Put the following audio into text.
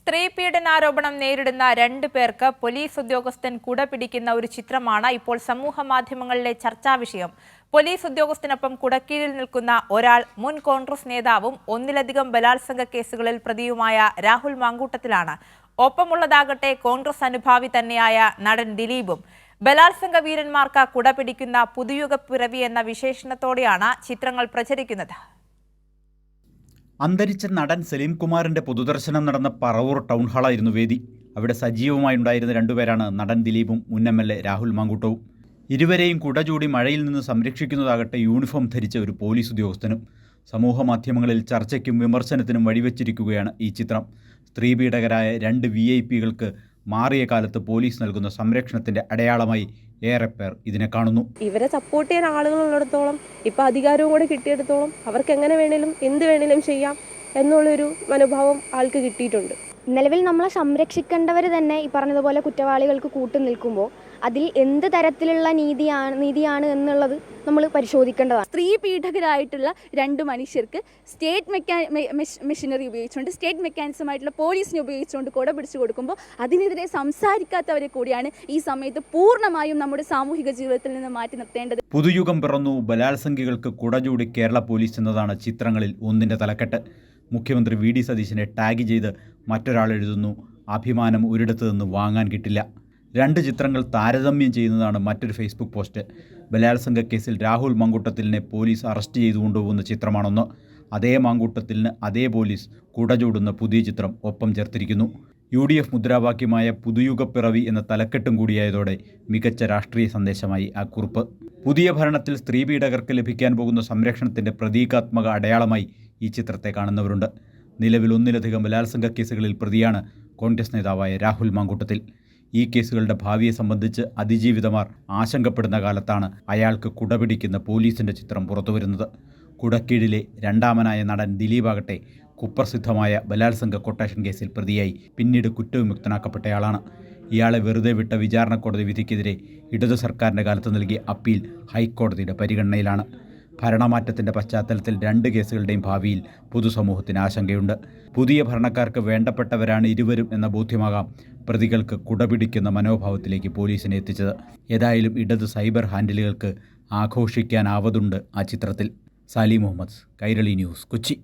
സ്ത്രീ പീഡനാരോപണം നേരിടുന്ന 2 പേർക്ക് പോലീസ് ഉദ്യോഗസ്ഥൻ കുട പിടിക്കുന്ന ഒരു ചിത്രമാണ് ഇപ്പോൾ സമൂഹ മാധ്യമങ്ങളിലെ ചർച്ചാ വിഷയം. പോലീസ് ഉദ്യോഗസ്ഥനൊപ്പം കുടക്കീഴിൽ നിൽക്കുന്ന ഒരാൾ മുൻ കോൺഗ്രസ് നേതാവും ഒന്നിലധികം ബലാത്സംഗ കേസുകളിൽ പ്രതിയുമായ രാഹുൽ മാങ്കൂട്ടത്തിലാണ്. ഒപ്പമുള്ളതാകട്ടെ കോൺഗ്രസ് അനുഭാവി തന്നെയായ നടൻ ദിലീപും. ബലാത്സംഗ വീരന്മാർക്ക് കുട പിടിക്കുന്ന പുതുയുഗ പിറവി എന്ന വിശേഷണത്തോടെയാണ് ചിത്രങ്ങൾ പ്രചരിക്കുന്നത്. അന്തരിച്ച നടൻ സലീം കുമാറിന്റെ പൊതുദർശനം നടന്ന പറവൂർ ടൗൺ ഹാളായിരുന്നു വേദി. അവിടെ സജീവമായി ഉണ്ടായിരുന്ന 2 പേരാണ് നടൻ ദിലീപും മുൻ MLA രാഹുൽ മാങ്കൂട്ടവും. ഇരുവരെയും കുട ചൂടി മഴയിൽ നിന്ന് സംരക്ഷിക്കുന്നതാകട്ടെ യൂണിഫോം ധരിച്ച ഒരു പോലീസ് ഉദ്യോഗസ്ഥനും. സമൂഹ മാധ്യമങ്ങളിൽ ചർച്ചയ്ക്കും വിമർശനത്തിനും വഴിവെച്ചിരിക്കുകയാണ് ഈ ചിത്രം. സ്ത്രീപീഡകരായ 2 VIP-കൾക്ക് മാറിയ കാലത്ത് പോലീസ് നൽകുന്ന സംരക്ഷണത്തിന്റെ അടയാളമായി ഏറെ പേർ ഇതിനെ കാണുന്നു. ഇവരെ സപ്പോർട്ട് ചെയ്യാൻ ആളുകളുള്ളിടത്തോളം, ഇപ്പം അധികാരവും കൂടെ കിട്ടിയിടത്തോളം അവർക്ക് എങ്ങനെ വേണേലും എന്ത് വേണേലും ചെയ്യാം എന്നുള്ളൊരു മനോഭാവം ആൾക്ക് കിട്ടിയിട്ടുണ്ട്. നിലവിൽ നമ്മളെ സംരക്ഷിക്കേണ്ടവർ തന്നെ ഈ പറഞ്ഞതുപോലെ കുറ്റവാളികൾക്ക് കൂട്ടു നിൽക്കുമ്പോൾ അതിൽ എന്ത് തരത്തിലുള്ള നീതിയാണ് എന്നുള്ളത് നമ്മൾ പരിശോധിക്കേണ്ടതാണ്. സ്ത്രീ പീഡകരായിട്ടുള്ള 2 മനുഷ്യർക്ക് മെഷീനറി ഉപയോഗിച്ചുകൊണ്ട് സ്റ്റേറ്റ് മെക്കാനിസമായിട്ടുള്ള പോലീസിനെ ഉപയോഗിച്ചുകൊണ്ട് കുട പിടിച്ചു കൊടുക്കുമ്പോൾ അതിനെതിരെ സംസാരിക്കാത്തവരെ കൂടിയാണ് ഈ സമയത്ത് പൂർണ്ണമായും നമ്മുടെ സാമൂഹിക ജീവിതത്തിൽ നിന്ന് മാറ്റി നിർത്തേണ്ടത്. പുതുയുഗം പിറന്നു, ബലാത്സംഗികൾക്ക് കുട ചൂടി കേരള പോലീസ് എന്നതാണ് ചിത്രങ്ങളിൽ ഒന്നിന്റെ തലക്കെട്ട്. മുഖ്യമന്ത്രി VD സതീശനെ ടാഗ് ചെയ്ത് മറ്റൊരാൾ എഴുതുന്നു, അഭിമാനം ഒരിടത്തു നിന്ന് വാങ്ങാൻ കിട്ടില്ല. 2 ചിത്രങ്ങൾ താരതമ്യം ചെയ്യുന്നതാണ് മറ്റൊരു ഫേസ്ബുക്ക് പോസ്റ്റ്. ബലാത്സംഗ കേസിൽ രാഹുൽ മാങ്കൂട്ടത്തിലിനെ പോലീസ് അറസ്റ്റ് ചെയ്തു കൊണ്ടുപോകുന്ന ചിത്രമാണൊന്ന്. അതേ മാങ്കൂട്ടത്തിലിന് അതേ പോലീസ് കുട ചൂടുന്ന പുതിയ ചിത്രം ഒപ്പം ചേർത്തിരിക്കുന്നു. UDF മുദ്രാവാക്യമായ പുതുയുഗ പിറവി എന്ന തലക്കെട്ടും കൂടിയായതോടെ മികച്ച രാഷ്ട്രീയ സന്ദേശമായി ആ കുറിപ്പ്. പുതിയ ഭരണത്തിൽ സ്ത്രീ പീഡകർക്ക് ലഭിക്കാൻ പോകുന്ന സംരക്ഷണത്തിൻ്റെ പ്രതീകാത്മക അടയാളമായി ഈ ചിത്രത്തെ കാണുന്നവരുണ്ട്. നിലവിൽ ഒന്നിലധികം ബലാത്സംഗ കേസുകളിൽ പ്രതിയാണ് കോൺഗ്രസ് നേതാവായ രാഹുൽ മാങ്കൂട്ടത്തിൽ. ഈ കേസുകളുടെ ഭാവിയെ സംബന്ധിച്ച് അതിജീവിതമാർ ആശങ്കപ്പെടുന്ന കാലത്താണ് അയാൾക്ക് കുടപിടിക്കുന്ന പോലീസിൻ്റെ ചിത്രം പുറത്തുവരുന്നത്. കുടക്കീഴിലെ രണ്ടാമനായ നടൻ ദിലീപാകട്ടെ കുപ്രസിദ്ധമായ ബലാത്സംഗ കൊട്ടേഷൻ കേസിൽ പ്രതിയായി പിന്നീട് കുറ്റവിമുക്തനാക്കപ്പെട്ടയാളാണ്. ഇയാളെ വെറുതെ വിട്ട വിചാരണ കോടതി വിധിക്കെതിരെ ഇടതു സർക്കാരിൻ്റെ കാലത്ത് നൽകിയ അപ്പീൽ ഹൈക്കോടതിയുടെ പരിഗണനയിലാണ്. ഭരണമാറ്റത്തിൻ്റെ പശ്ചാത്തലത്തിൽ 2 കേസുകളുടെയും ഭാവിയിൽ പൊതുസമൂഹത്തിന് ആശങ്കയുണ്ട്. പുതിയ ഭരണക്കാർക്ക് വേണ്ടപ്പെട്ടവരാണ് ഇരുവരും എന്ന ബോധ്യമാകാം പ്രതികൾക്ക് കുടപിടിക്കുന്ന മനോഭാവത്തിലേക്ക് പോലീസിനെ എത്തിച്ചത്. ഏതായാലും ഇടത് സൈബർ ഹാൻഡിലുകൾക്ക് ആഘോഷിക്കാനാവതുണ്ട് ആ ചിത്രത്തിൽ. സാലി മുഹമ്മദ്, കൈരളി ന്യൂസ്, കൊച്ചി.